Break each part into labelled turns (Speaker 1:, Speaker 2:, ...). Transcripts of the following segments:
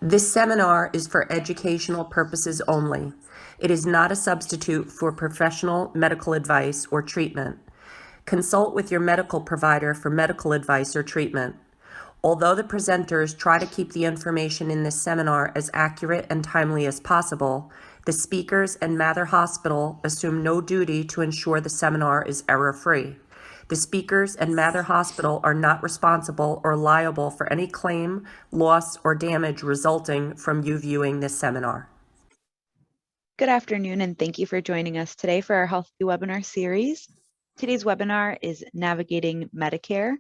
Speaker 1: This seminar is for educational purposes only. It is not a substitute for professional medical advice or treatment. Consult with your medical provider for medical advice or treatment. Although the presenters try to keep the information in this seminar as accurate and timely as possible, the speakers and Mather Hospital assume no duty to ensure the seminar is error-free. The speakers and Mather Hospital are not responsible or liable for any claim, loss, or damage resulting from you viewing this seminar.
Speaker 2: Good afternoon, and thank you for joining us today for our HealthyU webinar series. Today's webinar is Navigating Medicare.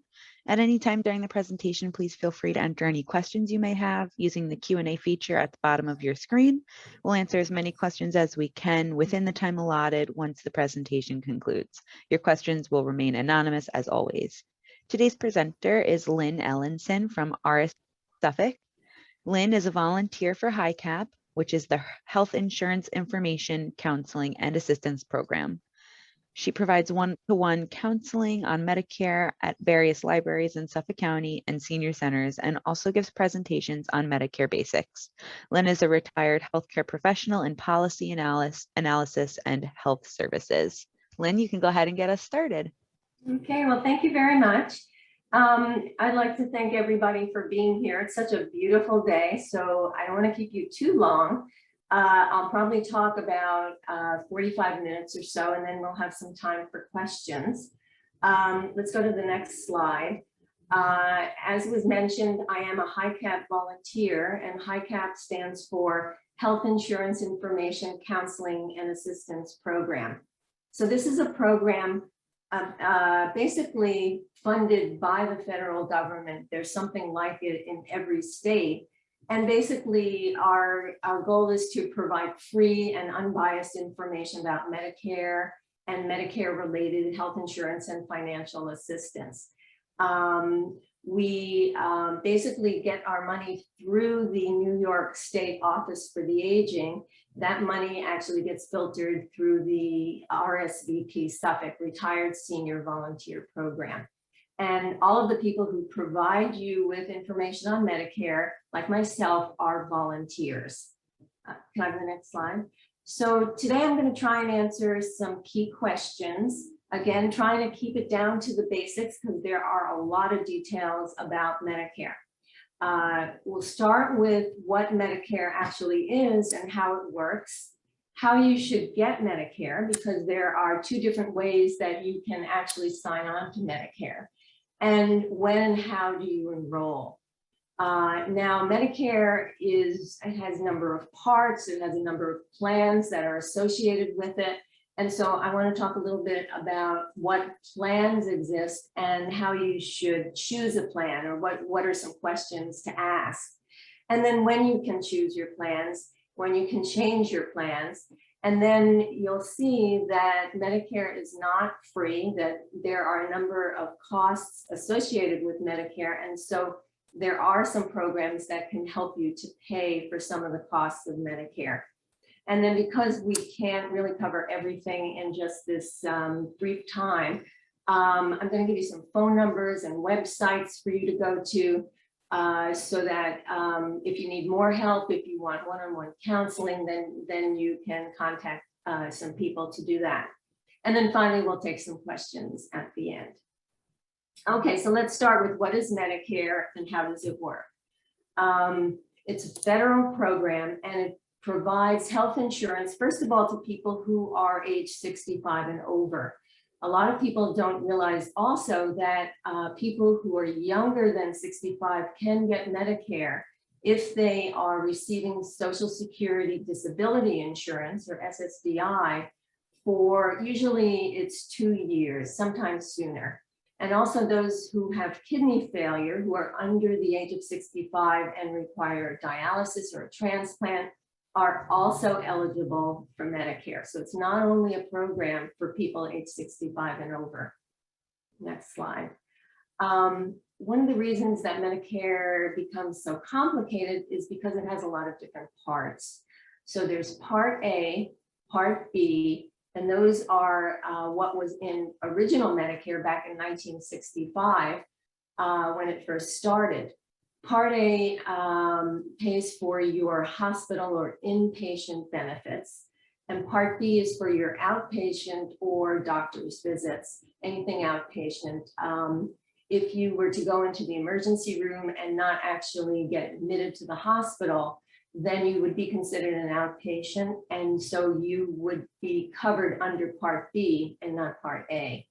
Speaker 2: At any time during the presentation, please feel free to enter any questions you may have using the Q&A feature at the bottom of your screen. We'll answer as many questions as we can within the time allotted once the presentation concludes. Your questions will remain anonymous as always. Today's presenter is Lynn Ellenson from RS Suffolk. Lynn is a volunteer for HICAP, which is the Health Insurance Information, Counseling, and Assistance Program. She provides one-to-one counseling on Medicare at various libraries in Suffolk County and senior centers, and also gives presentations on Medicare basics. Lynn is a retired healthcare professional in policy analysis and health services. Lynn, you can go ahead and get us started.
Speaker 3: Okay, well, thank you very much. I'd like to thank everybody for being here. It's such a beautiful day, so I don't want to keep you too long. I'll probably talk about 45 minutes or so, and then we'll have some time for questions. Let's go to the next slide. As was mentioned, I am a HICAP volunteer, and HICAP stands for Health Insurance Information, Counseling, and Assistance Program. So this is a program basically funded by the federal government. There's something like it in every state. And basically, our goal is to provide free and unbiased information about Medicare and Medicare-related health insurance and financial assistance. We basically get our money through the New York State Office for the Aging. That money actually gets filtered through the RSVP Suffolk Retired Senior Volunteer Program. And all of the people who provide you with information on Medicare, like myself, are volunteers. Can I have the next slide? So today I'm going to try and answer some key questions. Again, trying to keep it down to the basics because there are a lot of details about Medicare. We'll start with what Medicare actually is and how it works, how you should get Medicare, because there are two different ways that you can actually sign on to Medicare. And when and how do you enroll? Now, Medicare has a number of parts. It has a number of plans that are associated with it. And so I want to talk a little bit about what plans exist and how you should choose a plan, or what are some questions to ask. And then when you can choose your plans, when you can change your plans. And then you'll see that Medicare is not free, that there are a number of costs associated with Medicare. And so there are some programs that can help you to pay for some of the costs of Medicare. And then because we can't really cover everything in just this brief time, I'm going to give you some phone numbers and websites for you to go to. So that if you need more help, if you want one-on-one counseling, then you can contact some people to do that. And then finally, we'll take some questions at the end. Okay, so let's start with what is Medicare and how does it work? It's a federal program and it provides health insurance, first of all, to people who are age 65 and over. A lot of people don't realize also that people who are younger than 65 can get Medicare if they are receiving Social Security Disability Insurance, or SSDI, for usually it's 2 years, sometimes sooner. And also those who have kidney failure, who are under the age of 65 and require dialysis or a transplant, are also eligible for Medicare. So it's not only a program for people age 65 and over. Next slide. One of the reasons that Medicare becomes so complicated is because it has a lot of different parts. So there's Part A, Part B, and those are what was in original Medicare back in 1965 when it first started. Part A pays for your hospital or inpatient benefits, and Part B is for your outpatient or doctor's visits, anything outpatient. If you were to go into the emergency room and not actually get admitted to the hospital, then you would be considered an outpatient, and so you would be covered under Part B and not Part A.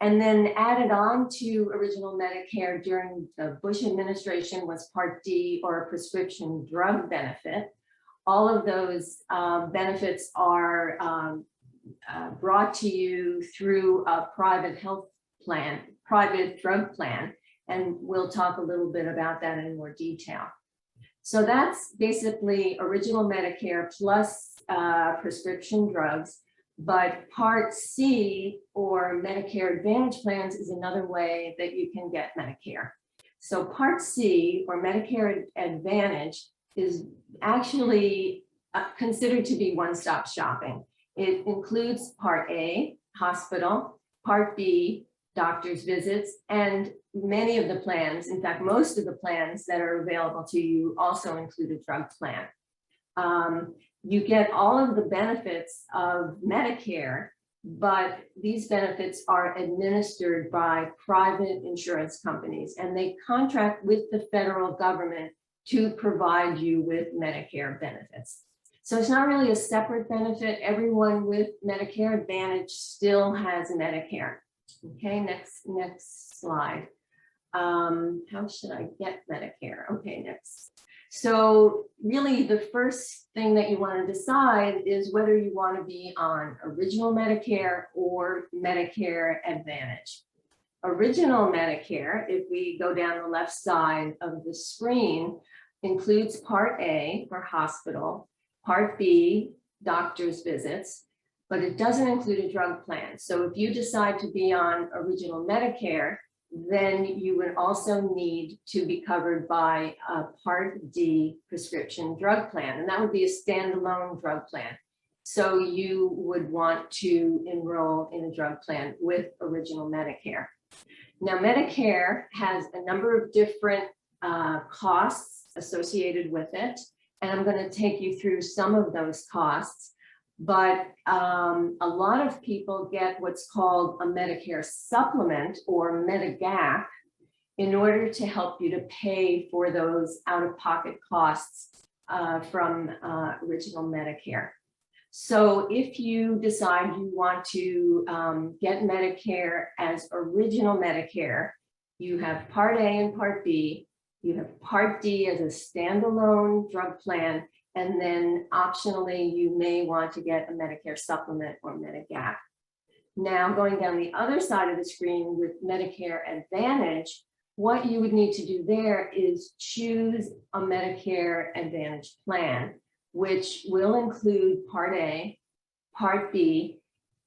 Speaker 3: And then added on to original Medicare during the Bush administration was Part D, or a prescription drug benefit. All of those benefits are brought to you through a private health plan, private drug plan, and we'll talk a little bit about that in more detail. So that's basically original Medicare plus prescription drugs. But Part C, or Medicare Advantage plans, is another way that you can get Medicare. So Part C, or Medicare Advantage, is actually considered to be one-stop shopping. It includes Part A, hospital, Part B, doctor's visits, and many of the plans, in fact, most of the plans that are available to you also include a drug plan. You get all of the benefits of Medicare, but these benefits are administered by private insurance companies, and they contract with the federal government to provide you with Medicare benefits. So it's not really a separate benefit. Everyone with Medicare Advantage still has Medicare. Okay, next slide. How should I get Medicare? Okay, next. So really the first thing that you want to decide is whether you want to be on original Medicare or Medicare Advantage. Original Medicare, if we go down the left side of the screen, includes Part A for hospital, Part B, doctor's visits, but it doesn't include a drug plan. So if you decide to be on original Medicare, then you would also need to be covered by a Part D prescription drug plan, and that would be a standalone drug plan. So you would want to enroll in a drug plan with original Medicare. Now, Medicare has a number of different costs associated with it, and I'm going to take you through some of those costs. But a lot of people get what's called a Medicare supplement, or Medigap, in order to help you to pay for those out-of-pocket costs from original Medicare. So if you decide you want to get Medicare as original Medicare, you have Part A and Part B, you have Part D as a standalone drug plan, and then optionally, you may want to get a Medicare supplement or Medigap. Now, going down the other side of the screen with Medicare Advantage, what you would need to do there is choose a Medicare Advantage plan, which will include Part A, Part B,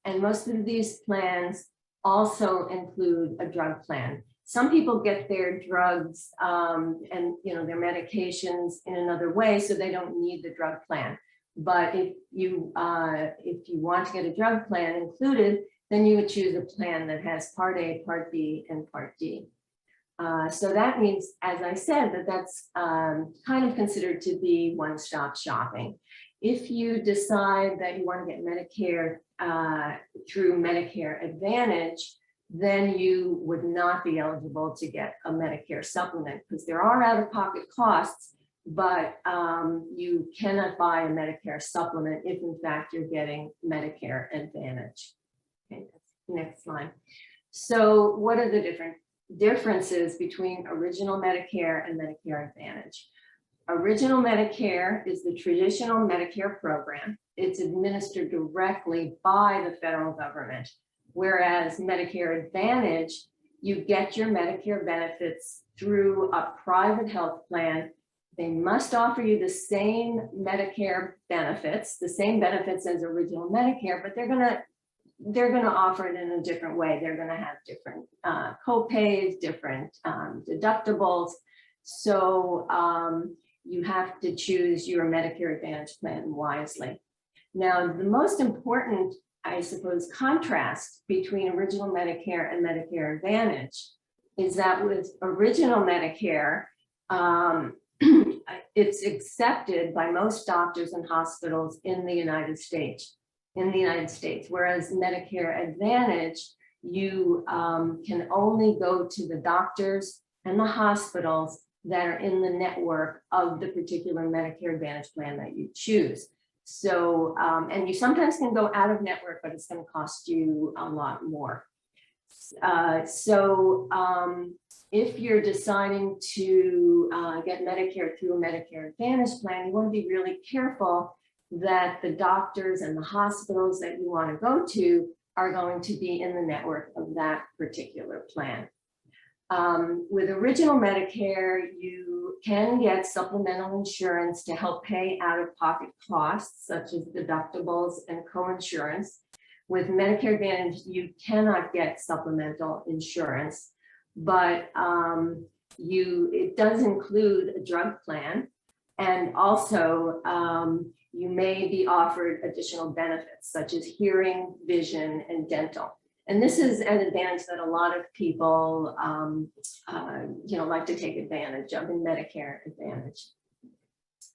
Speaker 3: and most of these plans also include a drug plan. Some people get their drugs and their medications in another way, so they don't need the drug plan. But if you want to get a drug plan included, then you would choose a plan that has Part A, Part B, and Part D. So that means, as I said, that's kind of considered to be one-stop shopping. If you decide that you want to get Medicare through Medicare Advantage, then you would not be eligible to get a Medicare supplement, because there are out-of-pocket costs, but you cannot buy a Medicare supplement if in fact you're getting Medicare Advantage. Okay, next slide. So what are the differences between original Medicare and Medicare Advantage? Original Medicare is the traditional Medicare program. It's administered directly by the federal government. Whereas Medicare Advantage, you get your Medicare benefits through a private health plan. They must offer you the same Medicare benefits, the same benefits as original Medicare, but they're gonna offer it in a different way. They're gonna have different co-pays, different deductibles. So you have to choose your Medicare Advantage plan wisely. Now, the most important, I suppose, contrast between original Medicare and Medicare Advantage is that with original Medicare, It's accepted by most doctors and hospitals in the United States. Whereas Medicare Advantage, you can only go to the doctors and the hospitals that are in the network of the particular Medicare Advantage plan that you choose. So, and you sometimes can go out of network, but it's going to cost you a lot more. If you're deciding to get Medicare through a Medicare Advantage plan, you want to be really careful that the doctors and the hospitals that you want to go to are going to be in the network of that particular plan. With original Medicare, you can get supplemental insurance to help pay out-of-pocket costs, such as deductibles and coinsurance. With Medicare Advantage, you cannot get supplemental insurance, but it does include a drug plan, and also you may be offered additional benefits such as hearing, vision, and dental. And this is an advantage that a lot of people like to take advantage of in Medicare Advantage.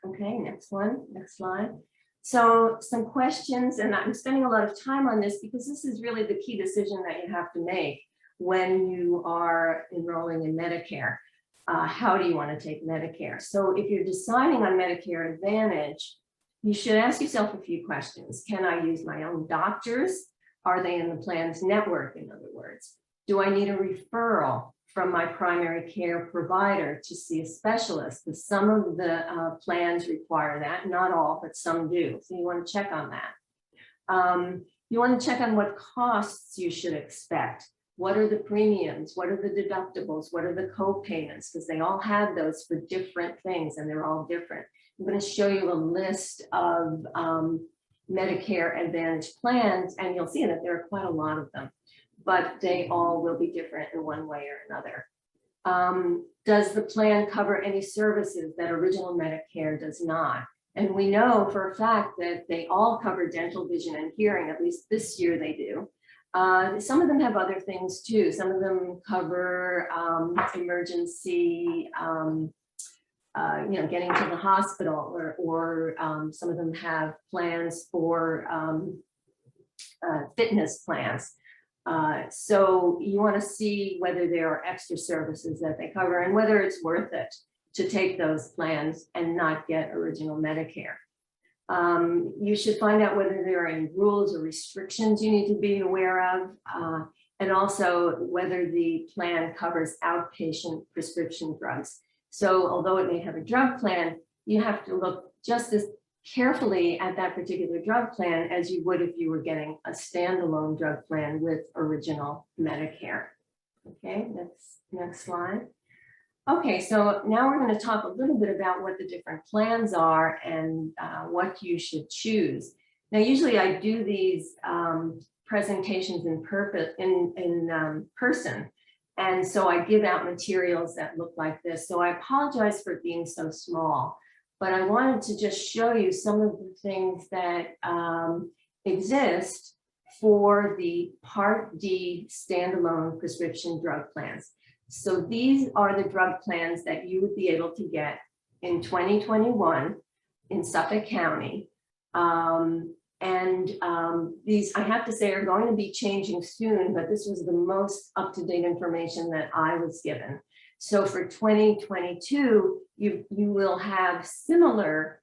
Speaker 3: Okay, next slide. So some questions, and I'm spending a lot of time on this because this is really the key decision that you have to make when you are enrolling in Medicare. How do you want to take Medicare? So if you're deciding on Medicare Advantage, you should ask yourself a few questions. Can I use my own doctors? Are they in the plan's network, in other words? Do I need a referral from my primary care provider to see a specialist? Because some of the plans require that, not all, but some do. So you want to check on that. You want to check on what costs you should expect. What are the premiums? What are the deductibles? What are the co-payments? Because they all have those for different things and they're all different. I'm going to show you a list of Medicare Advantage plans, and you'll see that there are quite a lot of them, but they all will be different in one way or another. Does the plan cover any services that original Medicare does not? And we know for a fact that they all cover dental, vision, and hearing, at least this year they do. Some of them have other things too. Some of them cover emergency, getting to the hospital, or some of them have plans for fitness plans. So you want to see whether there are extra services that they cover and whether it's worth it to take those plans and not get original Medicare. You should find out whether there are any rules or restrictions you need to be aware of, and also whether the plan covers outpatient prescription drugs. So although it may have a drug plan, you have to look just as carefully at that particular drug plan as you would if you were getting a standalone drug plan with original Medicare. Okay, next slide. Okay, so now we're going to talk a little bit about what the different plans are and what you should choose. Now, usually I do these presentations in person, and so I give out materials that look like this. So I apologize for it being so small, but I wanted to just show you some of the things that exist for the Part D standalone prescription drug plans. So these are the drug plans that you would be able to get in 2021 in Suffolk County. These, I have to say, are going to be changing soon, but this was the most up-to-date information that I was given. So for 2022, you will have similar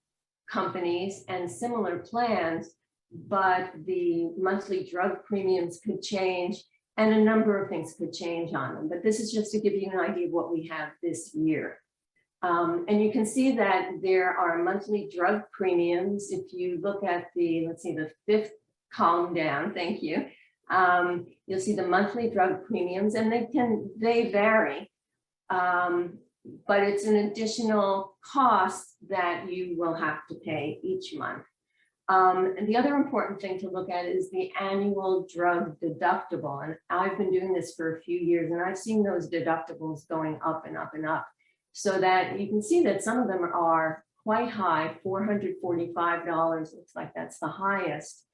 Speaker 3: companies and similar plans, but the monthly drug premiums could change and a number of things could change on them. But this is just to give you an idea of what we have this year. And you can see that there are monthly drug premiums. If you look at the, let's see, the fifth column down, thank you. You'll see the monthly drug premiums, and they vary, but it's an additional cost that you will have to pay each month. And the other important thing to look at is the annual drug deductible. And I've been doing this for a few years, and I've seen those deductibles going up and up and up, so that you can see that some of them are quite high. $445 looks like that's the highest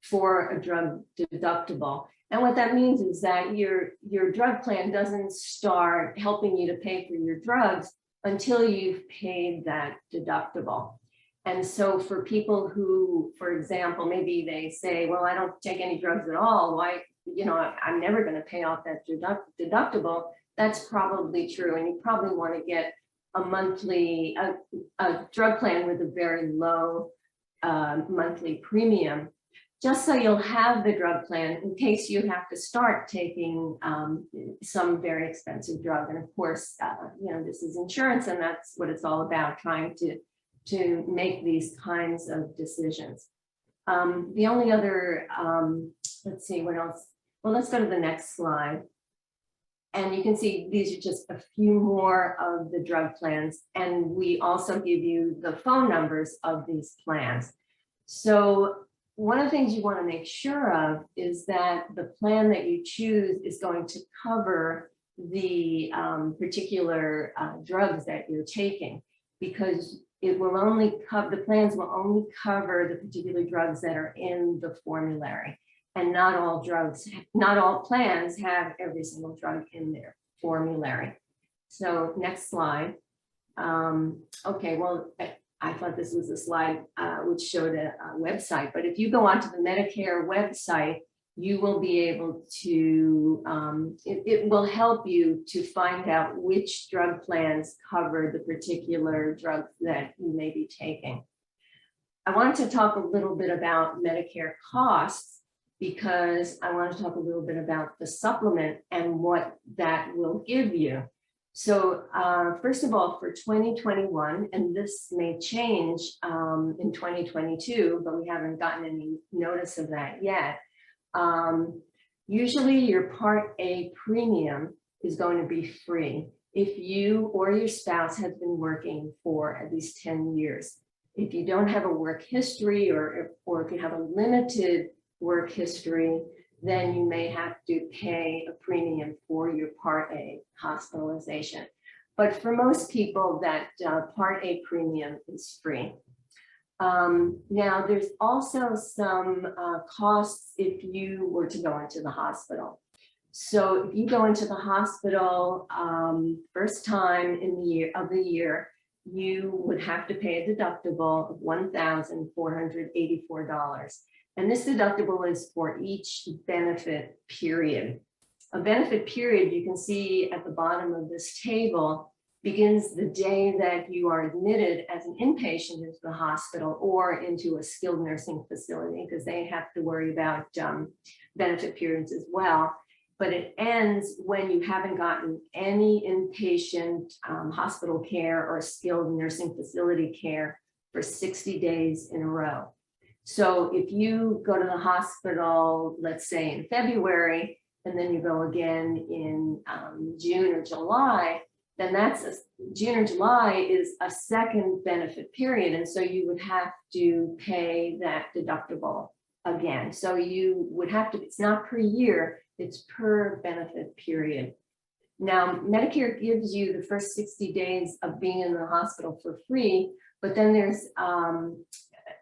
Speaker 3: for a drug deductible. And what that means is that your drug plan doesn't start helping you to pay for your drugs until you've paid that deductible. And so for people who, for example, maybe they say, well, I don't take any drugs at all. Why, I'm never going to pay off that deductible. That's probably true. And you probably want to get a monthly, a drug plan with a very low monthly premium, just so you'll have the drug plan in case you have to start taking some very expensive drug. And of course, this is insurance, and that's what it's all about, trying to make these kinds of decisions. The only other, let's see, what else? Well, let's go to the next slide. And you can see these are just a few more of the drug plans. And we also give you the phone numbers of these plans. So one of the things you want to make sure of is that the plan that you choose is going to cover the particular drugs that you're taking, because it will only cover, the plans will only cover the particular drugs that are in the formulary. And not all drugs, not all plans have every single drug in their formulary. So next slide. Okay, well, I thought this was a slide which showed a website, but if you go onto the Medicare website, you will be able to, it will help you to find out which drug plans cover the particular drug that you may be taking. I wanted to talk a little bit about Medicare costs, because I want to talk a little bit about the supplement and what that will give you. So first of all, for 2021, and this may change in 2022, but we haven't gotten any notice of that yet. Usually your Part A premium is going to be free if you or your spouse has been working for at least 10 years. If you don't have a work history, or if you have a limited work history, then you may have to pay a premium for your Part A hospitalization. But for most people, that Part A premium is free. Now, there's also some costs if you were to go into the hospital. So if you go into the hospital first time in the year, you would have to pay a deductible of $1,484. And this deductible is for each benefit period. A benefit period, you can see at the bottom of this table, begins the day that you are admitted as an inpatient into the hospital or into a skilled nursing facility, because they have to worry about benefit periods as well. But it ends when you haven't gotten any inpatient hospital care or skilled nursing facility care for 60 days in a row. So if you go to the hospital, let's say in February, and then you go again in June or July, then June or July is a second benefit period. And so you would have to pay that deductible again. So you would have to, it's not per year, it's per benefit period. Now, Medicare gives you the first 60 days of being in the hospital for free, but then there's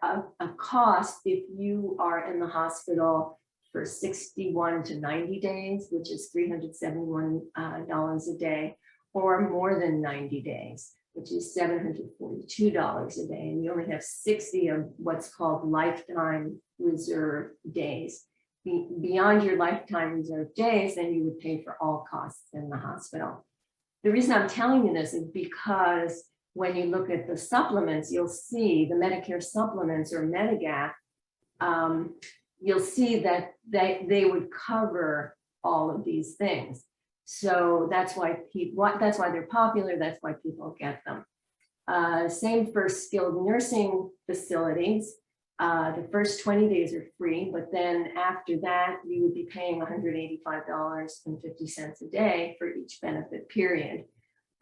Speaker 3: a cost if you are in the hospital for 61 to 90 days, which is $371 a day, or more than 90 days, which is $742 a day. And you only have 60 of what's called lifetime reserve days. Beyond your lifetime reserve days, then you would pay for all costs in the hospital. The reason I'm telling you this is because when you look at the supplements, you'll see the Medicare supplements or Medigap, you'll see that they would cover all of these things. So that's why they're popular. That's why people get them. Same for skilled nursing facilities. The first 20 days are free, but then after that, you would be paying $185.50 a day for each benefit period.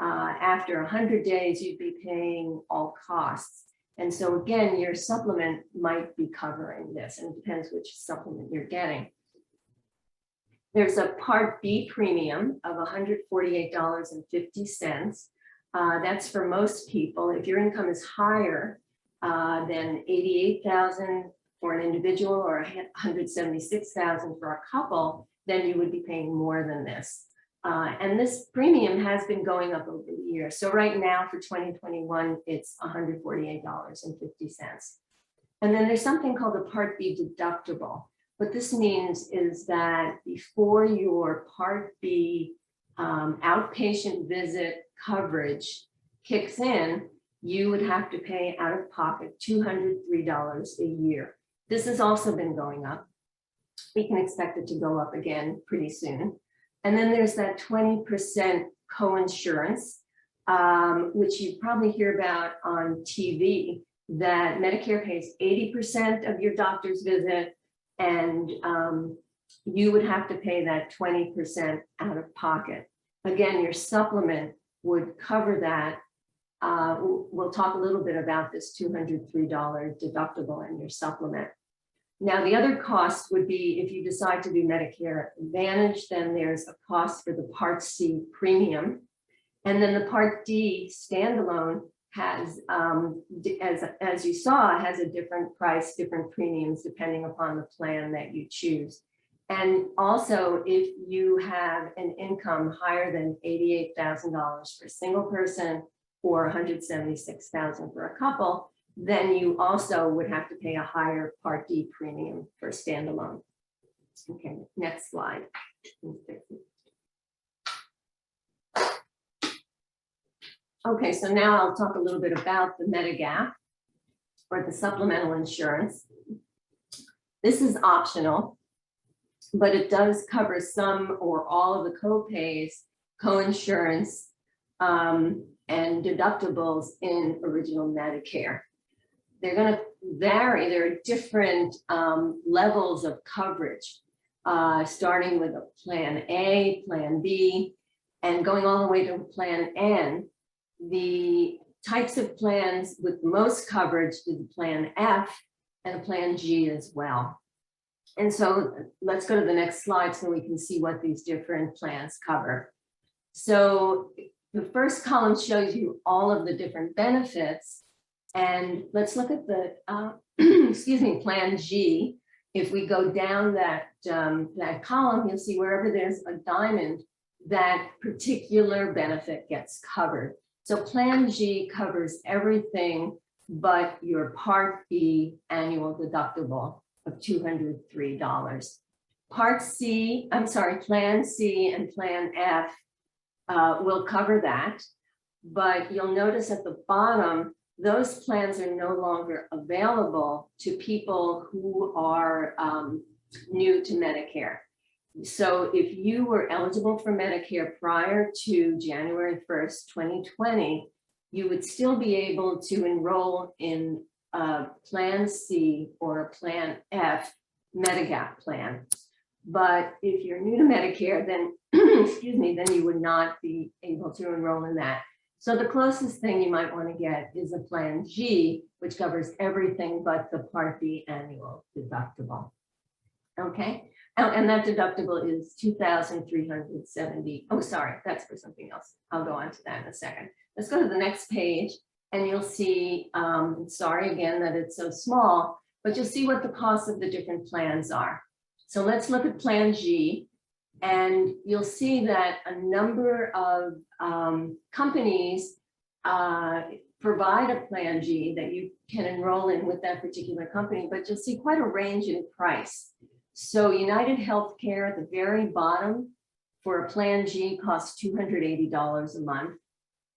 Speaker 3: After 100 days, you'd be paying all costs. And so again, your supplement might be covering this, and it depends which supplement you're getting. There's a Part B premium of $148.50. That's for most people. If your income is higher than $88,000 for an individual or $176,000 for a couple, then you would be paying more than this. And this premium has been going up over the years. So right now for 2021, it's $148.50. And then there's something called a Part B deductible. What this means is that before your Part B outpatient visit coverage kicks in, you would have to pay out of pocket $203 a year. This has also been going up. We can expect it to go up again pretty soon. And then there's that 20% coinsurance, which you probably hear about on TV, that Medicare pays 80% of your doctor's visit, and you would have to pay that 20% out of pocket. Again, your supplement would cover that. We'll talk a little bit about this $203 deductible in your supplement. Now, the other cost would be if you decide to do Medicare Advantage, then there's a cost for the Part C premium. And then the Part D standalone has, as you saw, has a different price, different premiums, depending upon the plan that you choose. And also, if you have an income higher than $88,000 for a single person or $176,000 for a couple, then you also would have to pay a higher Part D premium for standalone. Okay, next slide. Okay, so now I'll talk a little bit about the Medigap, or the supplemental insurance. This is optional, but it does cover some or all of the co-pays, coinsurance, and deductibles in original Medicare. They're going to vary. There are different levels of coverage, starting with a Plan A, Plan B, and going all the way to Plan N. The types of plans with most coverage is Plan F and a Plan G as well. And so let's go to the next slide so we can see what these different plans cover. So the first column shows you all of the different benefits. And let's look at the, excuse me, Plan G. If we go down that column, you'll see wherever there's a diamond, that particular benefit gets covered. So Plan G covers everything but your Part B annual deductible of $203. Plan C and Plan F will cover that, but you'll notice at the bottom, those plans are no longer available to people who are new to Medicare. So if you were eligible for Medicare prior to January 1st, 2020, you would still be able to enroll in a Plan C or a Plan F Medigap plan. But if you're new to Medicare, then, excuse me, then you would not be able to enroll in that. So the closest thing you might want to get is a Plan G, which covers everything but the Part B annual deductible. Okay, and that deductible is $2,370. Oh, sorry, that's for something else. I'll go on to that in a second. Let's go to the next page, and you'll see, sorry again that it's so small, but you'll see what the costs of the different plans are. So let's look at Plan G. And you'll see that a number of companies provide a Plan G that you can enroll in with that particular company, but you'll see quite a range in price. So United Healthcare at the very bottom for a Plan G costs $280 a month.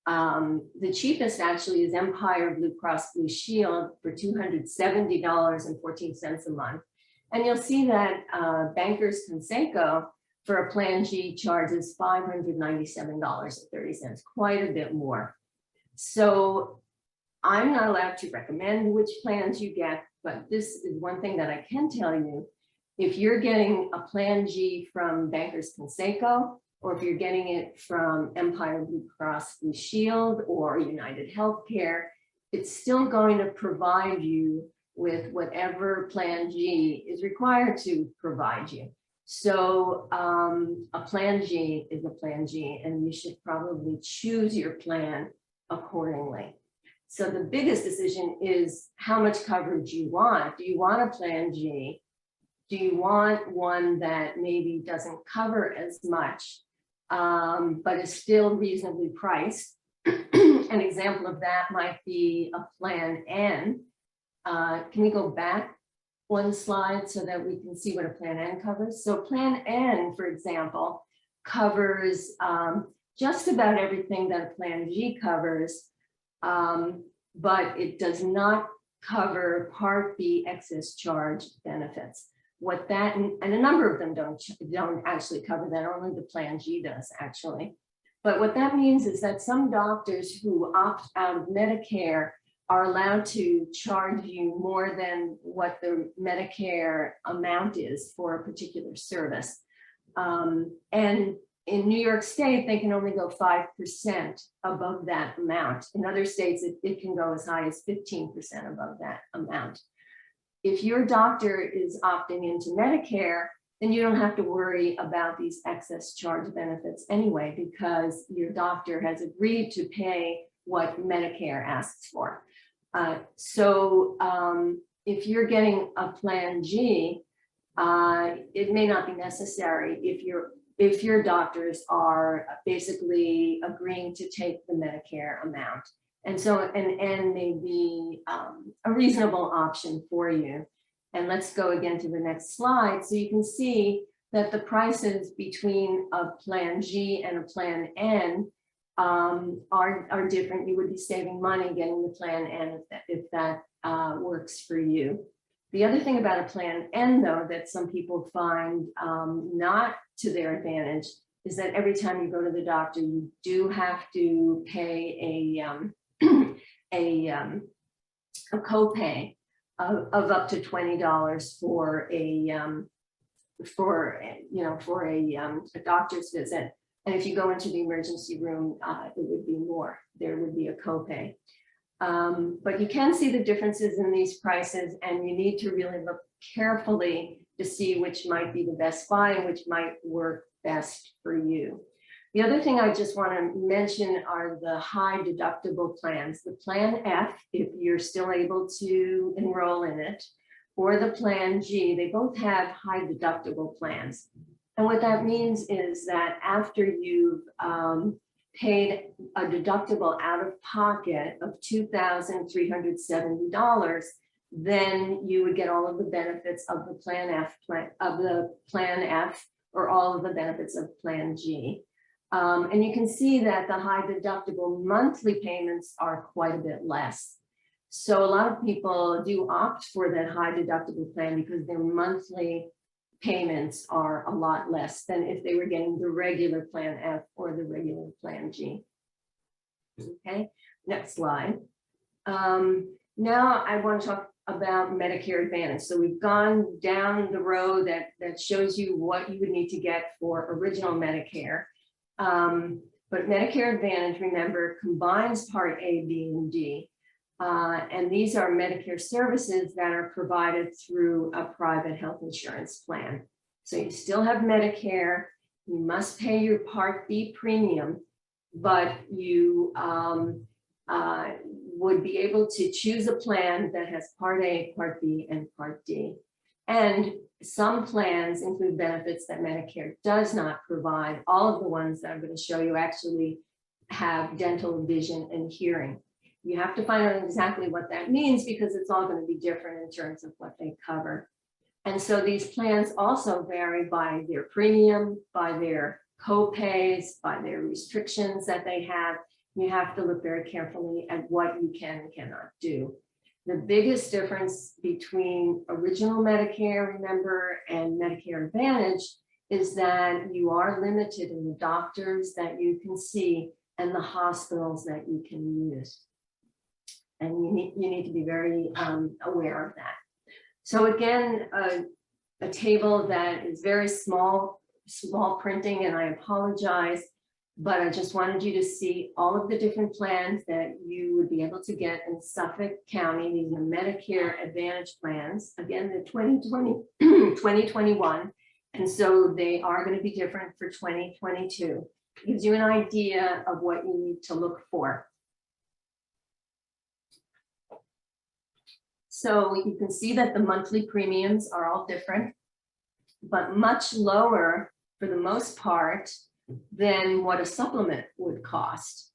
Speaker 3: The cheapest actually is Empire Blue Cross Blue Shield for $270.14 a month. And you'll see that Bankers Conseco for a Plan G charges $597.30, quite a bit more. So I'm not allowed to recommend which plans you get, but this is one thing that I can tell you. If you're getting a Plan G from Bankers Conseco, or if you're getting it from Empire Blue Cross Blue Shield or United Healthcare, it's still going to provide you with whatever Plan G is required to provide you. So a Plan G is a Plan G, and you should probably choose your plan accordingly. So the biggest decision is how much coverage you want. Do you want a Plan G Do you want one that maybe doesn't cover as much, but is still reasonably priced? An example of that might be a Plan N. Can we go back one slide so that we can see what a Plan N covers? So Plan N, for example, covers just about everything that a Plan G covers, but it does not cover Part B excess charge benefits. What that, and a number of them don't actually cover that, only the Plan G does actually. But what that means is that some doctors who opt out of Medicare are allowed to charge you more than what the Medicare amount is for a particular service. And in New York State, they can only go 5% above that amount. In other states, it can go as high as 15% above that amount. If your doctor is opting into Medicare, then you don't have to worry about these excess charge benefits anyway, because your doctor has agreed to pay what Medicare asks for. If you're getting a Plan G, it may not be necessary if your doctors are basically agreeing to take the Medicare amount. And so an N may be a reasonable option for you. And let's go again to the next slide. So you can see that the prices between a Plan G and a Plan N are different. You would be saving money getting the Plan N if that works for you. The other thing about a Plan N, though, that some people find not to their advantage is that every time you go to the doctor, you do have to pay a copay of up to $20 for a doctor's visit. And if you go into the emergency room, it would be more. There would be a copay. But you can see the differences in these prices, and you need to really look carefully to see which might be the best buy and which might work best for you. The other thing I just want to mention are the high deductible plans. The Plan F, if you're still able to enroll in it, or the Plan G, they both have high deductible plans. And what that means is that after you've paid a deductible out of pocket of $2,370, then you would get all of the benefits of the Plan F, or all of the benefits of Plan G. And you can see that the high deductible monthly payments are quite a bit less. So a lot of people do opt for that high deductible plan because their monthly payments are a lot less than if they were getting the regular Plan F or the regular Plan G. Okay, next slide. Now I want to talk about Medicare Advantage. So we've gone down the road that shows you what you would need to get for original Medicare. But Medicare Advantage, remember, combines Part A, B, and D. And these are Medicare services that are provided through a private health insurance plan. So you still have Medicare, you must pay your Part B premium, but you would be able to choose a plan that has Part A, Part B, and Part D. And some plans include benefits that Medicare does not provide. All of the ones that I'm going to show you actually have dental, vision, and hearing. You have to find out exactly what that means because it's all going to be different in terms of what they cover. And so these plans also vary by their premium, by their co-pays, by their restrictions that they have. You have to look very carefully at what you can and cannot do. The biggest difference between original Medicare, remember, and Medicare Advantage is that you are limited in the doctors that you can see and the hospitals that you can use. And you need to be very aware of that. So again, a table that is very small printing, and I apologize, but I just wanted you to see all of the different plans that you would be able to get in Suffolk County. These are Medicare Advantage plans. Again, the 2021. And so they are going to be different for 2022. It gives you an idea of what you need to look for. So you can see that the monthly premiums are all different. but much lower for the most part than what a supplement would cost.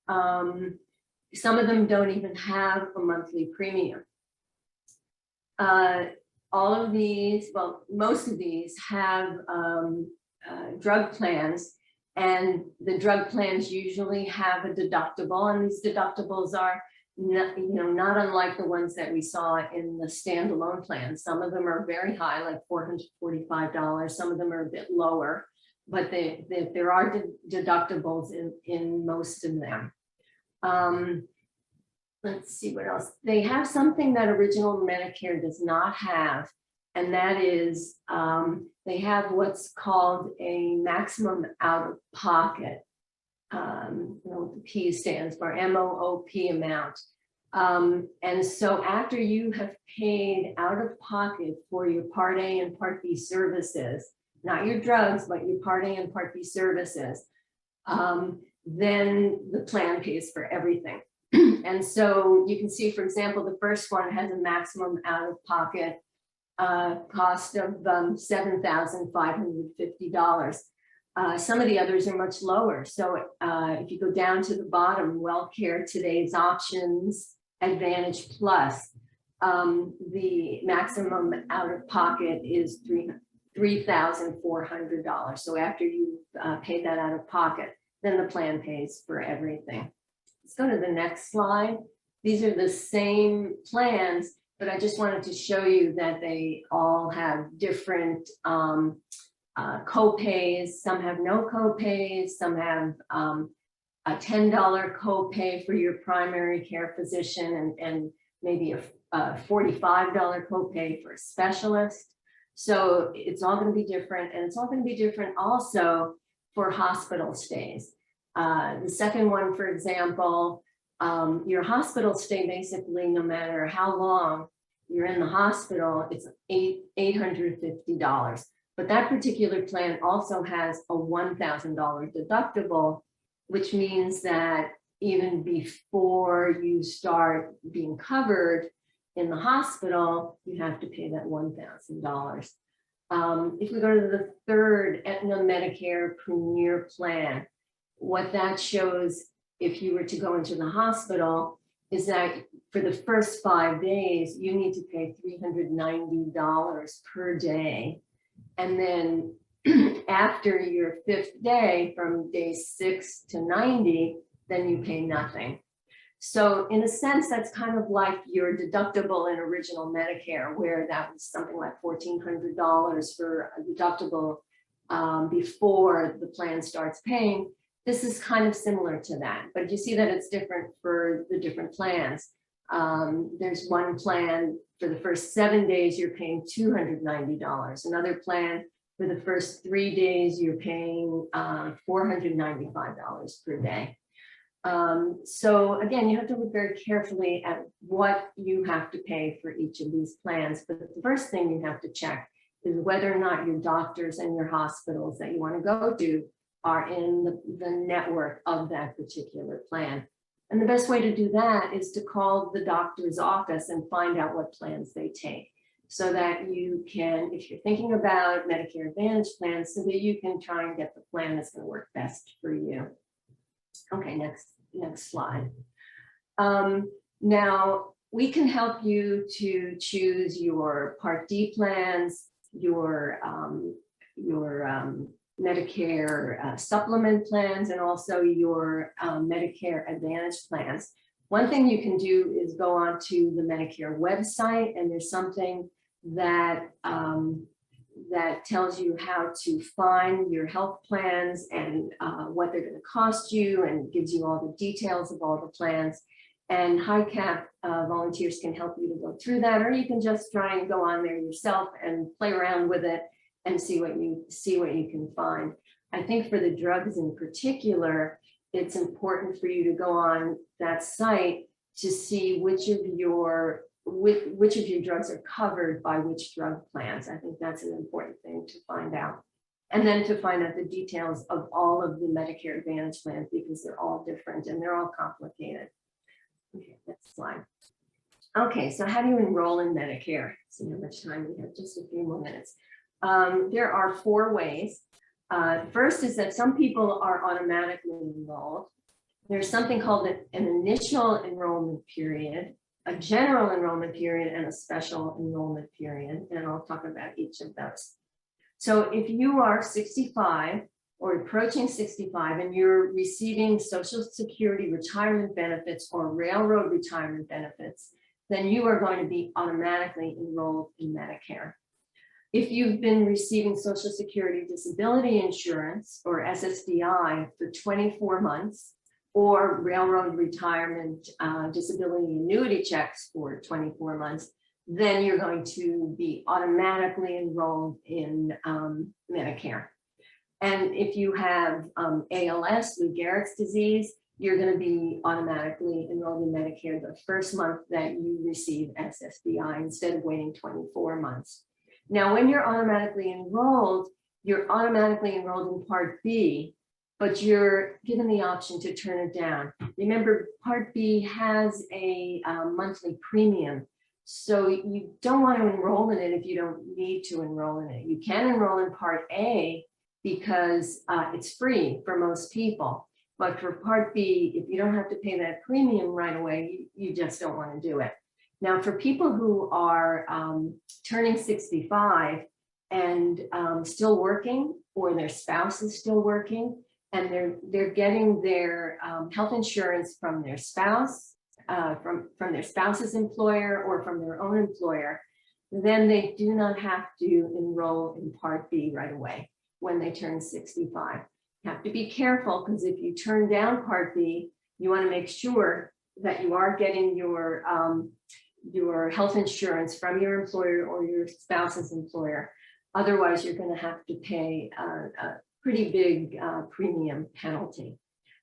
Speaker 3: Some of them don't even have a monthly premium. All of these, well, most of these have drug plans, and the drug plans usually have a deductible, and these deductibles are not unlike the ones that we saw in the standalone plan. Some of them are very high, like $445. Some of them are a bit lower, but there are deductibles in most of them. Let's see what else. They have something that original Medicare does not have, and that is they have what's called a maximum out-of-pocket. I don't know what the P stands for, MOOP amount. And so after you have paid out of pocket for your Part A and Part B services, not your drugs, but your Part A and Part B services, then the plan pays for everything. And so you can see, for example, the first one has a maximum out-of-pocket cost of $7,550. Some of the others are much lower. So if you go down to the bottom, WellCare Today's Options Advantage Plus, the maximum out-of-pocket is $3,400. So after you pay that out of pocket, then the plan pays for everything. Let's go to the next slide. These are the same plans, but I just wanted to show you that they all have different co-pays. Some have no co-pays, some have a $10 co-pay for your primary care physician and maybe a $45 co-pay for a specialist. So it's all going to be different, and it's all going to be different also for hospital stays. The second one, for example, your hospital stay, basically, no matter how long you're in the hospital, it's $850. But that particular plan also has a $1,000 deductible, which means that even before you start being covered in the hospital, you have to pay that $1,000. If we go to the third, Aetna Medicare Premier Plan, what that shows, if you were to go into the hospital, is that for the first 5 days, you need to pay $390 per day. And then after your 5th day, from day 6 to 90, then you pay nothing. So in a sense, that's kind of like your deductible in original Medicare, where that was something like $1,400 for a deductible before the plan starts paying. This is kind of similar to that, but you see that it's different for the different plans. There's one plan for the first 7 days, you're paying $290. Another plan for the first 3 days, you're paying $495 per day. So again, you have to look very carefully at what you have to pay for each of these plans. But the first thing you have to check is whether or not your doctors and your hospitals that you want to go to are in the network of that particular plan. And the best way to do that is to call the doctor's office and find out what plans they take, so that you can, if you're thinking about Medicare Advantage plans, so that you can try and get the plan that's going to work best for you. Okay, next slide. Now, we can help you to choose your Part D plans, your Medicare supplement plans, and also your Medicare Advantage plans. One thing you can do is go onto the Medicare website, and there's something that that tells you how to find your health plans and what they're going to cost you, and gives you all the details of all the plans. And HiCap volunteers can help you to go through that, or you can just try and go on there yourself and play around with it and see what you can find. I think for the drugs in particular, it's important for you to go on that site to see which of your drugs are covered by which drug plans. I think that's an important thing to find out. And then to find out the details of all of the Medicare Advantage plans, because they're all different and they're all complicated. Okay, next slide. Okay, so how do you enroll in Medicare? See how much time we have, just a few more minutes. There are 4 ways. First is that some people are automatically enrolled. There's something called an initial enrollment period, a general enrollment period, and a special enrollment period. And I'll talk about each of those. So if you are 65 or approaching 65 and you're receiving Social Security retirement benefits or railroad retirement benefits, then you are going to be automatically enrolled in Medicare. If you've been receiving Social Security disability insurance or SSDI for 24 months, or railroad retirement disability annuity checks for 24 months, then you're going to be automatically enrolled in Medicare. And if you have ALS, Lou Gehrig's disease, you're going to be automatically enrolled in Medicare the first month that you receive SSDI instead of waiting 24 months. Now, when you're automatically enrolled in Part B, but you're given the option to turn it down. Remember, Part B has a monthly premium, so you don't want to enroll in it if you don't need to enroll in it. You can enroll in Part A because it's free for most people. But for Part B, if you don't have to pay that premium right away, you just don't want to do it. Now, for people who are turning 65 and still working, or their spouse is still working, and they're getting their health insurance from their spouse, from their spouse's employer or from their own employer, then they do not have to enroll in Part B right away when they turn 65. You have to be careful, because if you turn down Part B, you want to make sure that you are getting your health insurance from your employer or your spouse's employer. Otherwise, you're going to have to pay a pretty big premium penalty.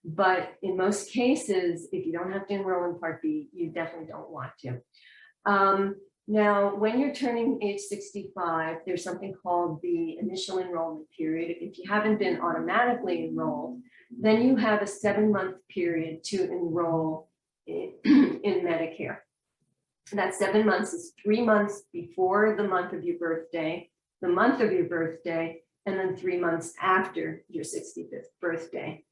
Speaker 3: But in most cases, if you don't have to enroll in Part B, you definitely don't want to. Now, when you're turning age 65, there's something called the initial enrollment period. If you haven't been automatically enrolled, then you have a 7-month period to enroll in Medicare. That 7 months is 3 months before the month of your birthday, the month of your birthday, and then 3 months after your 65th birthday.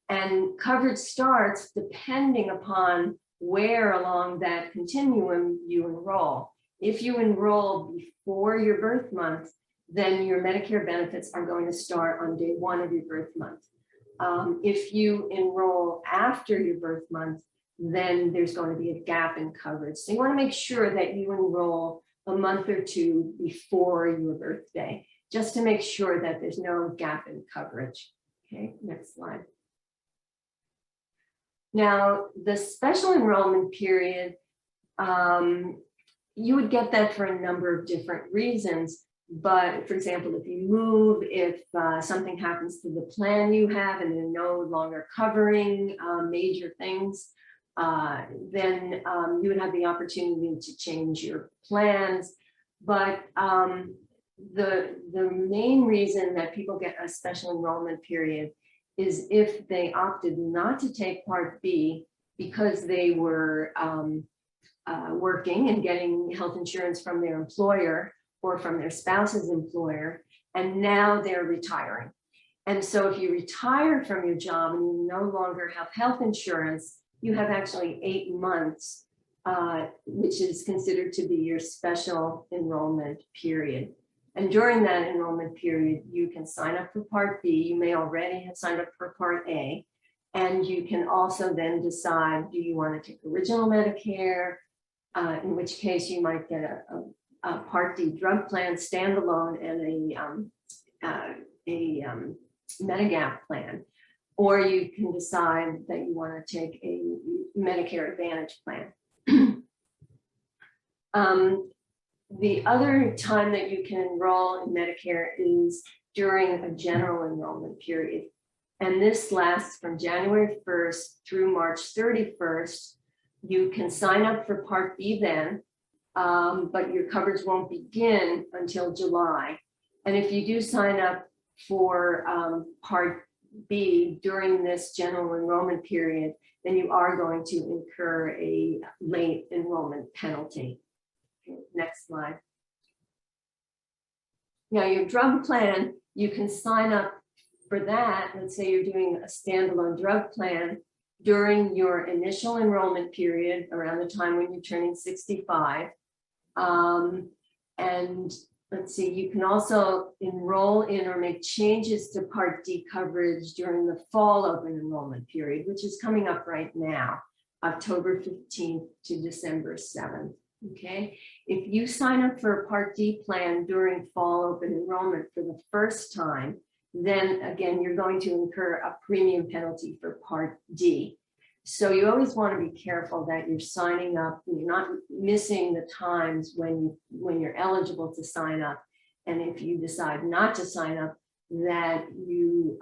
Speaker 3: And coverage starts depending upon where along that continuum you enroll. If you enroll before your birth month, then your Medicare benefits are going to start on day 1 of your birth month. If you enroll after your birth month, then there's going to be a gap in coverage. So you want to make sure that you enroll a month or 2 before your birthday, just to make sure that there's no gap in coverage. Okay, next slide. Now, the special enrollment period, you would get that for a number of different reasons. But for example, if you move, if something happens to the plan you have and they're no longer covering major things, then you would have the opportunity to change your plans. But the main reason that people get a special enrollment period is if they opted not to take Part B because they were working and getting health insurance from their employer or from their spouse's employer, and now they're retiring. And so if you retire from your job and you no longer have health insurance, you have actually 8 months, which is considered to be your special enrollment period. And during that enrollment period, you can sign up for Part B. You may already have signed up for Part A. And you can also then decide, do you want to take original Medicare, in which case you might get a Part D drug plan standalone and a Medigap plan. Or you can decide that you want to take a Medicare Advantage plan. The other time that you can enroll in Medicare is during a general enrollment period. And this lasts from January 1st through March 31st. You can sign up for Part B then, but your coverage won't begin until July. And if you do sign up for Part B during this general enrollment period, then you are going to incur a late enrollment penalty. Okay, next slide. Now, your drug plan, you can sign up for that. Let's say you're doing a standalone drug plan during your initial enrollment period, around the time when you're turning 65. And let's see, you can also enroll in or make changes to Part D coverage during the fall open enrollment period, which is coming up right now, October 15th to December 7th. Okay, if you sign up for a Part D plan during fall open enrollment for the first time, then again, you're going to incur a premium penalty for Part D. So you always want to be careful that you're signing up, you're not missing the times when you're eligible to sign up. And if you decide not to sign up, that you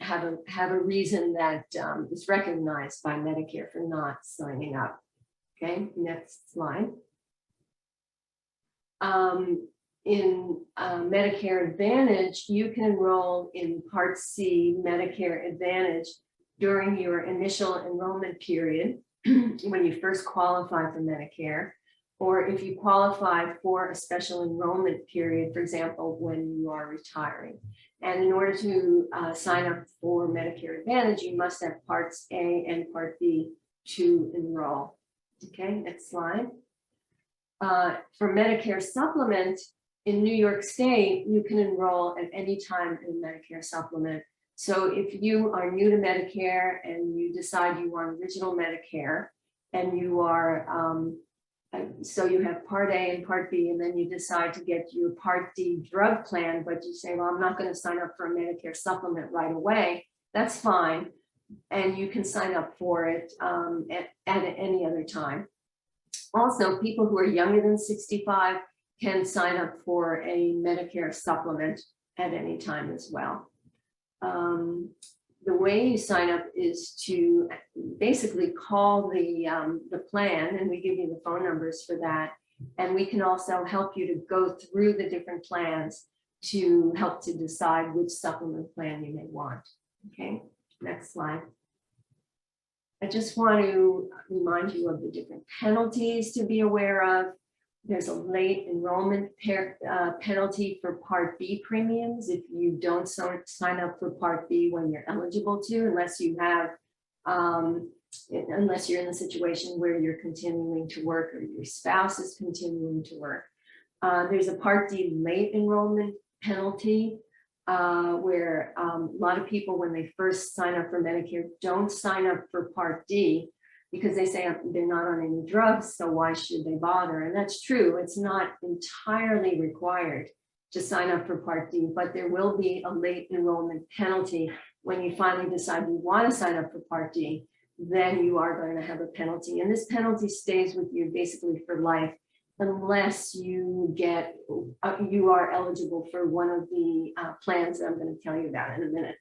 Speaker 3: have a reason that is recognized by Medicare for not signing up. Okay, next slide. In Medicare Advantage, you can enroll in Part C Medicare Advantage during your initial enrollment period when you first qualify for Medicare, or if you qualify for a special enrollment period, for example, when you are retiring. And in order to sign up for Medicare Advantage, you must have Parts A and Part B to enroll. Okay, next slide. For Medicare Supplement in New York State, you can enroll at any time in Medicare Supplement. So if you are new to Medicare and you decide you want original Medicare, and you are, so you have Part A and Part B, and then you decide to get your Part D drug plan, but you say, well, I'm not going to sign up for a Medicare Supplement right away, that's fine. And you can sign up for it at any other time. Also, people who are younger than 65 can sign up for a Medicare Supplement at any time as well. The way you sign up is to basically call the plan, and we give you the phone numbers for that. And we can also help you to go through the different plans to help to decide which supplement plan you may want. Okay, next slide. I just want to remind you of the different penalties to be aware of. There's a late enrollment penalty for Part B premiums if you don't sign up for Part B when you're eligible to, unless you have, unless you're in the situation where you're continuing to work or your spouse is continuing to work. There's a Part D late enrollment penalty where a lot of people, when they first sign up for Medicare, don't sign up for Part D because they say they're not on any drugs, so why should they bother? And that's true. It's not entirely required to sign up for Part D, but there will be a late enrollment penalty when you finally decide you want to sign up for Part D. Then you are going to have a penalty, and this penalty stays with you basically for life, unless you get you are eligible for one of the plans that I'm going to tell you about in a minute.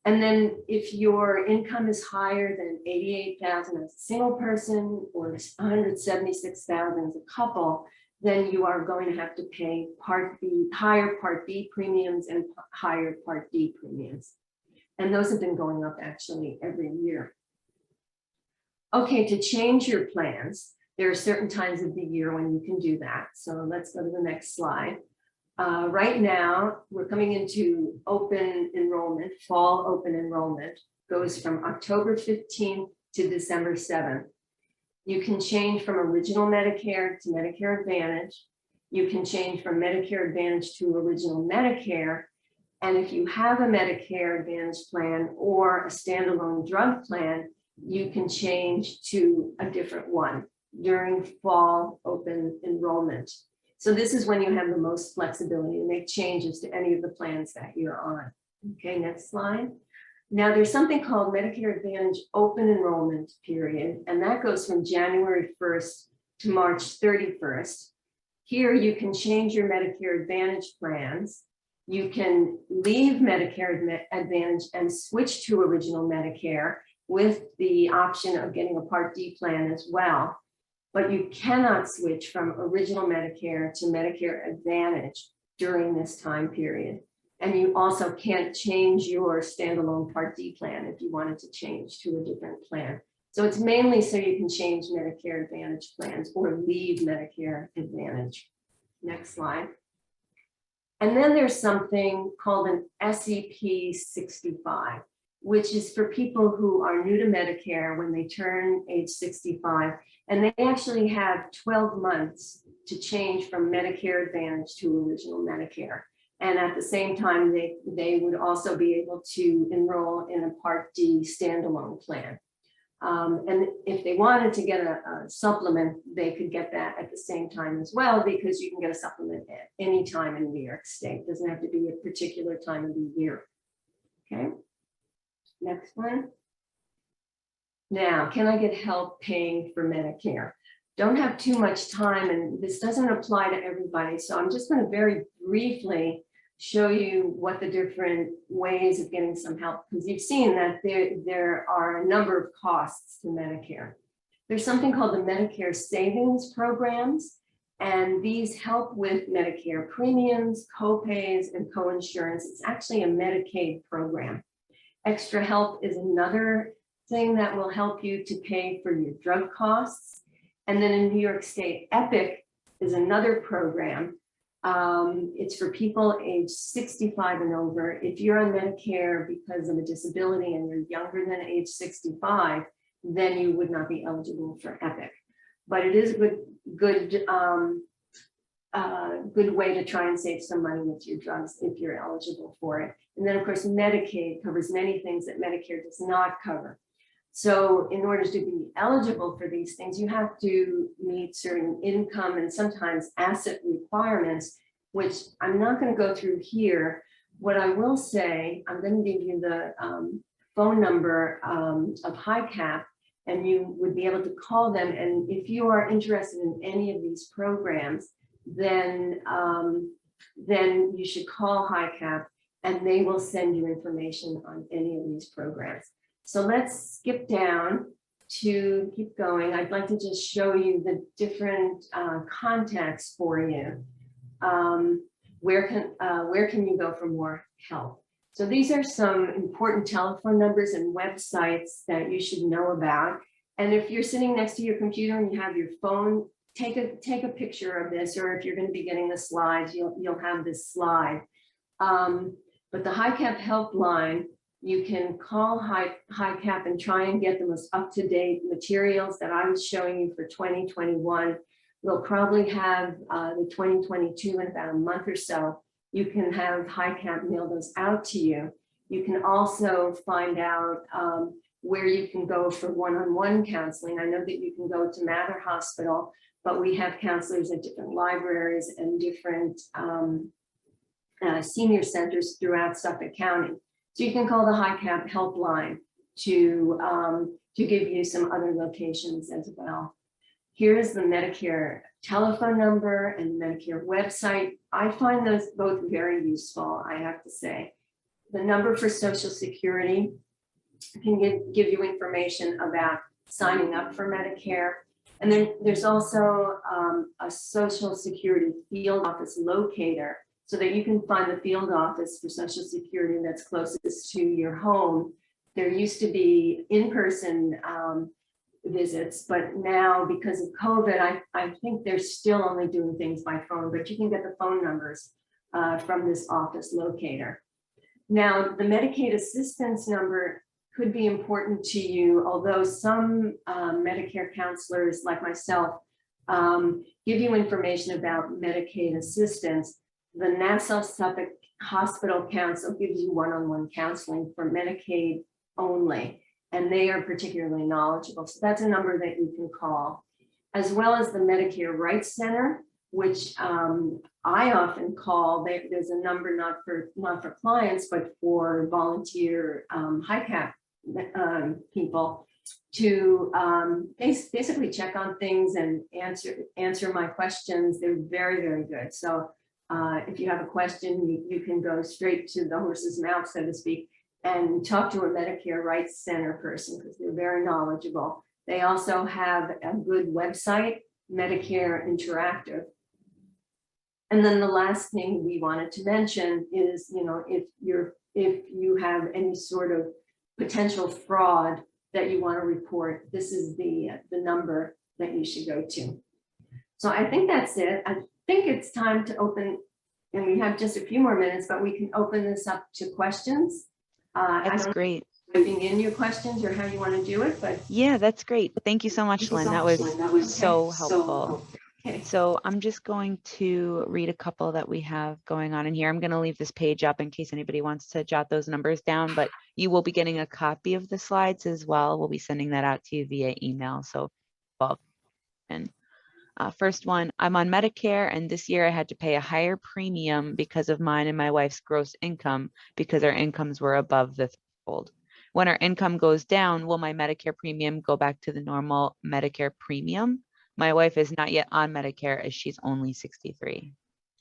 Speaker 3: And then if your income is higher than $88,000 as a single person or $176,000 as a couple, then you are going to have to pay Part B, higher Part B premiums and higher Part D premiums. And those have been going up actually every year. Okay, to change your plans, there are certain times of the year when you can do that. So let's go to the next slide. Right now, we're coming into open enrollment, fall open enrollment, goes from October 15th to December 7th. You can change from original Medicare to Medicare Advantage. You can change from Medicare Advantage to original Medicare. And if you have a Medicare Advantage plan or a standalone drug plan, you can change to a different one during fall open enrollment. So this is when you have the most flexibility to make changes to any of the plans that you're on. Okay, next slide. Now there's something called Medicare Advantage Open Enrollment Period, and that goes from January 1st to March 31st. Here you can change your Medicare Advantage plans. You can leave Medicare Advantage and switch to original Medicare with the option of getting a Part D plan as well. But you cannot switch from original Medicare to Medicare Advantage during this time period. And you also can't change your standalone Part D plan if you wanted to change to a different plan. So it's mainly so you can change Medicare Advantage plans or leave Medicare Advantage. Next slide. And then there's something called an SEP 65, which is for people who are new to Medicare when they turn age 65, and they actually have 12 months to change from Medicare Advantage to original Medicare. And at the same time, they would also be able to enroll in a Part D standalone plan. And if they wanted to get a supplement, they could get that at the same time as well, because you can get a supplement at any time in New York State. It doesn't have to be a particular time of the year. Okay, next one. Now, can I get help paying for Medicare? Don't have too much time, and this doesn't apply to everybody, so I'm just going to very briefly show you what the different ways of getting some help, because you've seen that there are a number of costs to Medicare. There's something called the Medicare savings programs, and these help with Medicare premiums, co-pays, and coinsurance. It's actually a Medicaid program. Extra Help is another thing that will help you to pay for your drug costs. And then in New York State, EPIC is another program. It's for people age 65 and over. If you're on Medicare because of a disability and you're younger than age 65, then you would not be eligible for EPIC. But it is a good way to try and save some money with your drugs if you're eligible for it. And then of course, Medicaid covers many things that Medicare does not cover. So in order to be eligible for these things, you have to meet certain income and sometimes asset requirements, which I'm not going to go through here. What I will say, I'm going to give you the phone number of HiCap, and you would be able to call them. And if you are interested in any of these programs, then you should call HiCap, and they will send you information on any of these programs. So let's skip down to keep going. I'd like to just show you the different contacts for you. Where can you go for more help? So these are some important telephone numbers and websites that you should know about. And if you're sitting next to your computer and you have your phone, take a picture of this, or if you're going to be getting the slides, you'll have this slide. But the HiCap helpline, you can call HiCap and try and get the most up-to-date materials that I was showing you for 2021. We'll probably have the 2022 in about a month or so. You can have HiCap mail those out to you. You can also find out where you can go for one-on-one counseling. I know that you can go to Mather Hospital, but we have counselors at different libraries and different senior centers throughout Suffolk County. So you can call the HiCap helpline to give you some other locations as well. Here's the Medicare telephone number and the Medicare website. I find those both very useful, I have to say. The number for Social Security can give you information about signing up for Medicare. And then there's also a Social Security field office locator, so that you can find the field office for Social Security that's closest to your home. There used to be in-person visits, but now because of COVID, I think they're still only doing things by phone, but you can get the phone numbers from this office locator. Now, the Medicaid assistance number could be important to you, although some Medicare counselors like myself give you information about Medicaid assistance. The Nassau-Suffolk Hospital Council gives you one-on-one counseling for Medicaid only, and they are particularly knowledgeable. So that's a number that you can call, as well as the Medicare Rights Center, which I often call. There's a number not for clients, but for volunteer HiCap people to basically check on things and answer my questions. They're very, very good. So if you have a question, you can go straight to the horse's mouth, so to speak, and talk to a Medicare Rights Center person, because they're very knowledgeable. They also have a good website, Medicare Interactive. And then the last thing we wanted to mention is, if you have any sort of potential fraud that you want to report, this is the number that you should go to. So I think that's it. I think it's time to open And we have just a few more minutes, but we can open this up to questions. I
Speaker 2: That's
Speaker 3: don't
Speaker 2: great.
Speaker 3: know if you're typing in your questions or how you want to do it, but
Speaker 2: Yeah, that's great. Thank you so much, Lynn. That was so helpful.
Speaker 3: okay.
Speaker 2: So I'm just going to read a couple that we have going on in here. I'm going to leave this page up in case anybody wants to jot those numbers down, but you will be getting a copy of the slides as well. We'll be sending that out to you via email. So, first one, I'm on Medicare, and this year I had to pay a higher premium because of mine and my wife's gross income because our incomes were above the threshold. When our income goes down, will my Medicare premium go back to the normal Medicare premium? My wife is not yet on Medicare as she's only 63.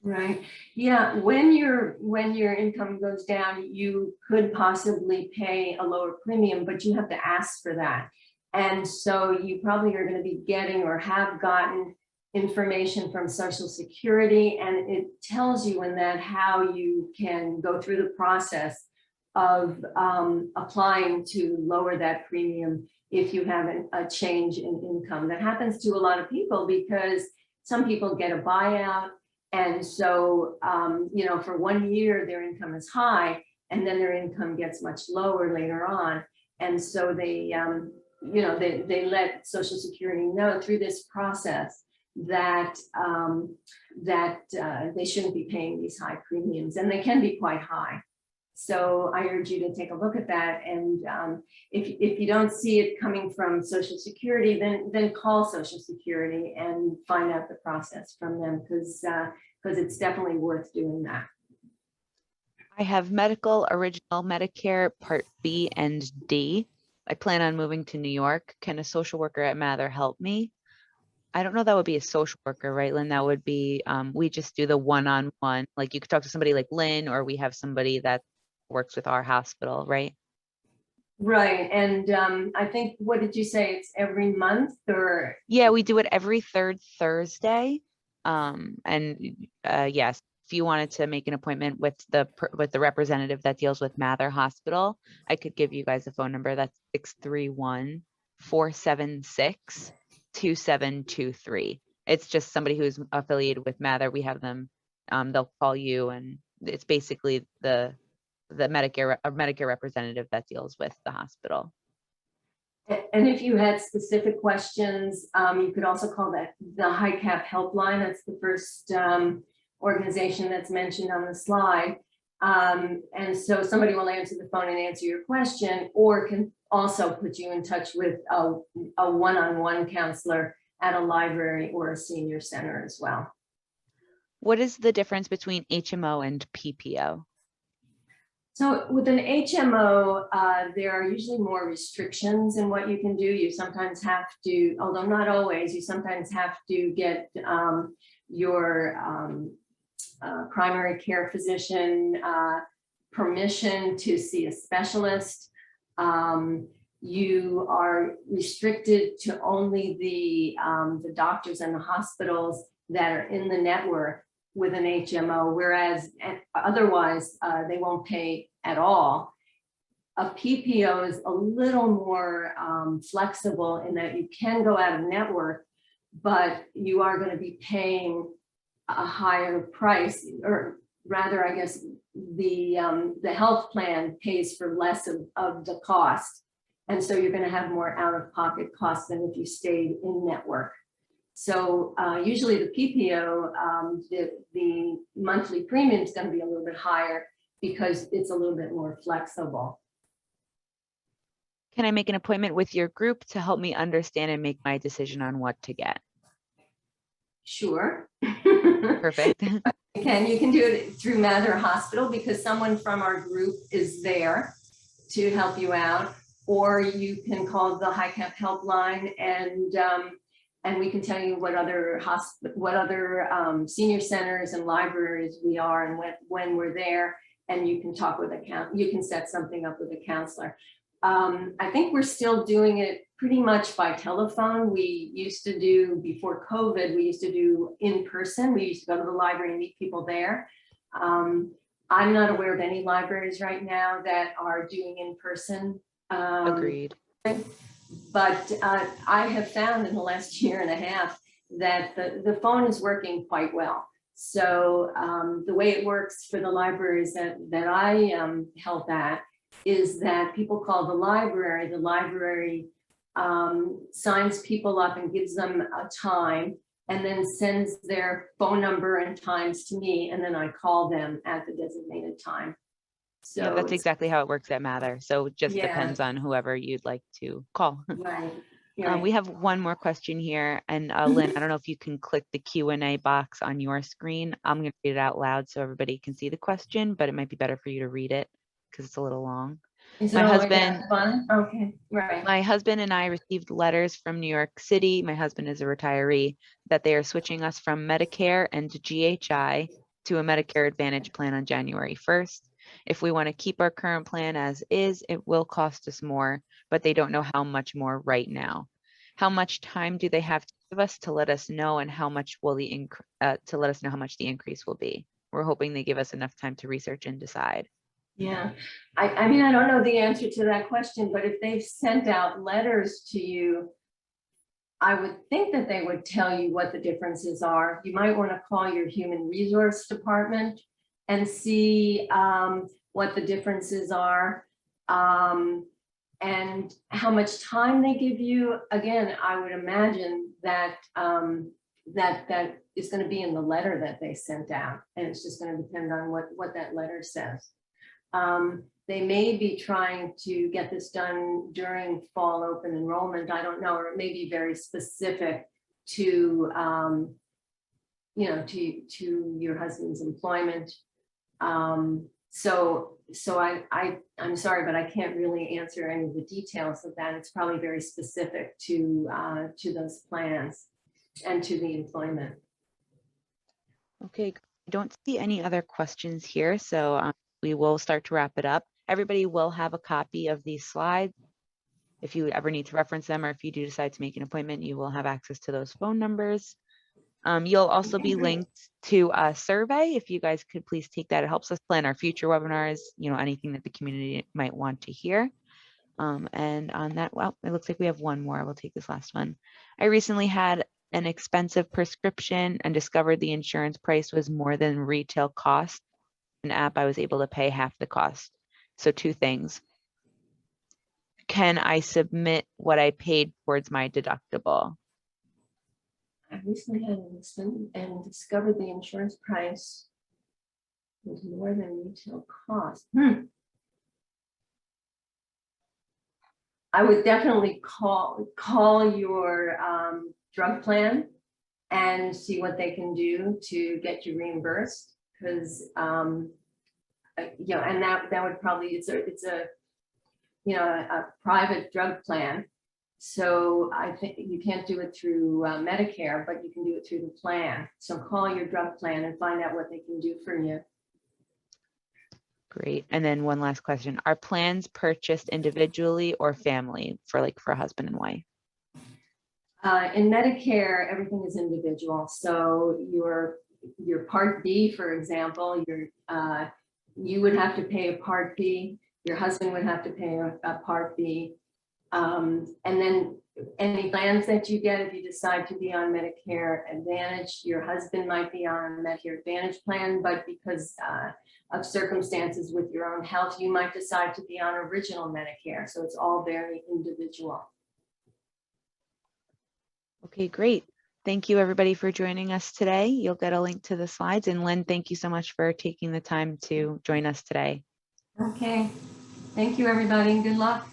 Speaker 3: Right. Yeah. When your income goes down, you could possibly pay a lower premium, but you have to ask for that. And so you probably are going to be getting or have gotten information from Social Security, and it tells you in that how you can go through the process of applying to lower that premium if you have a change in income. That happens to a lot of people because some people get a buyout, and so you know, for 1 year their income is high, and then their income gets much lower later on, and so they you know, they let Social Security know through this process that they shouldn't be paying these high premiums, and they can be quite high. So I urge you to take a look at that, and if you don't see it coming from Social Security, then call Social Security and find out the process from them, because it's definitely worth doing that.
Speaker 2: I have medical original Medicare Part B and D. I plan on moving to New York. Can a social worker at Mather help me? I don't know, that would be a social worker, right, Lynn? That would be, we just do the one-on-one, like you could talk to somebody like Lynn, or we have somebody that works with our hospital, right?
Speaker 3: Right, and I think, what did you say, it's every month, or?
Speaker 2: Yeah, we do it every third Thursday. Yes, if you wanted to make an appointment with the representative that deals with Mather Hospital, I could give you guys a phone number. That's 631-476-2723. It's just somebody who's affiliated with Mather. We have them, they'll call you, and it's basically the Medicare representative that deals with the hospital.
Speaker 3: And if you had specific questions, you could also call the HiCap helpline. That's the first organization that's mentioned on the slide. And so somebody will answer the phone and answer your question, or can also put you in touch with a one-on-one counselor at a library or a senior center as well.
Speaker 2: What is the difference between HMO and PPO?
Speaker 3: So with an HMO, there are usually more restrictions in what you can do. You sometimes have to, although not always, you sometimes have to get your primary care physician permission to see a specialist. You are restricted to only the doctors and the hospitals that are in the network with an HMO, whereas otherwise they won't pay at all. A PPO is a little more flexible in that you can go out of network, but you are going to be paying a higher price, or rather, I guess, the health plan pays for less of the cost. And so you're going to have more out-of-pocket costs than if you stayed in network. So usually the PPO, the monthly premium is going to be a little bit higher because it's a little bit more flexible.
Speaker 2: Can I make an appointment with your group to help me understand and make my decision on what to get?
Speaker 3: Sure.
Speaker 2: Perfect.
Speaker 3: You can do it through Mather Hospital because someone from our group is there to help you out, or you can call the HiCap helpline, and we can tell you what other senior centers and libraries we are and when we're there, and you can talk with you can set something up with a counselor. I think we're still doing it pretty much by telephone. We used to do, before COVID, we used to do in person. We used to go to the library and meet people there. I'm not aware of any libraries right now that are doing in person.
Speaker 2: Agreed.
Speaker 3: But I have found in the last year and a half that the phone is working quite well. So the way it works for the libraries that I held at is that people call the library signs people up and gives them a time, and then sends their phone number and times to me, and then I call them at the designated time. So
Speaker 2: Yeah, that's exactly how it works at Mather. So it just
Speaker 3: Yeah.
Speaker 2: depends on whoever you'd like to call.
Speaker 3: right.
Speaker 2: We have one more question here, and Lynn, I don't know if you can click the Q&A box on your screen. I'm going to read it out loud so everybody can see the question, but it might be better for you to read it because it's a little long.
Speaker 3: Is it
Speaker 2: My
Speaker 3: all
Speaker 2: husband-
Speaker 3: like that fun? Okay, right.
Speaker 2: My husband and I received letters from New York City. My husband is a retiree, that they are switching us from Medicare and GHI to a Medicare Advantage plan on January 1st. If we want to keep our current plan as is, it will cost us more, but they don't know how much more right now. How much time do they have to give us to let us know, and how much will to let us know how much the increase will be? We're hoping they give us enough time to research and decide.
Speaker 3: Yeah, I mean, I don't know the answer to that question, but if they've sent out letters to you, I would think that they would tell you what the differences are. You might want to call your human resource department and see what the differences are, and how much time they give you. Again, I would imagine that that is going to be in the letter that they sent out, and it's just going to depend on what that letter says. They may be trying to get this done during fall open enrollment. I don't know, or it may be very specific to, you know, to your husband's employment. So I'm sorry, but I can't really answer any of the details of that. It's probably very specific to those plans and to the employment.
Speaker 2: Okay, I don't see any other questions here, so we will start to wrap it up. Everybody will have a copy of these slides. If you ever need to reference them, or if you do decide to make an appointment, you will have access to those phone numbers. You'll also be linked to a survey. If you guys could please take that, it helps us plan our future webinars, you know, anything that the community might want to hear. And on that, well, it looks like we have one more. I will take this last one. I recently had an expensive prescription and discovered the insurance price was more than retail cost. An app, I was able to pay half the cost. So two things. Can I submit what I paid towards my deductible?
Speaker 3: I recently had an accident and discovered the insurance price was more than retail cost. I would definitely call your drug plan and see what they can do to get you reimbursed, because you know, and that would probably, it's a you know, a private drug plan. So I think you can't do it through Medicare, but you can do it through the plan. So call your drug plan and find out what they can do for you.
Speaker 2: Great. And then one last question. Are plans purchased individually or family for husband and wife?
Speaker 3: In Medicare, everything is individual. So your Part B, for example, you would have to pay a Part B. Your husband would have to pay a Part B. And then any plans that you get, if you decide to be on Medicare Advantage, your husband might be on a Medicare Advantage plan, but because of circumstances with your own health, you might decide to be on original Medicare. So it's all very individual.
Speaker 2: Okay, great. Thank you everybody for joining us today. You'll get a link to the slides. And Lynn, thank you so much for taking the time to join us today.
Speaker 3: Okay. Thank you, everybody. Good luck.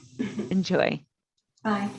Speaker 2: Enjoy.
Speaker 3: Bye.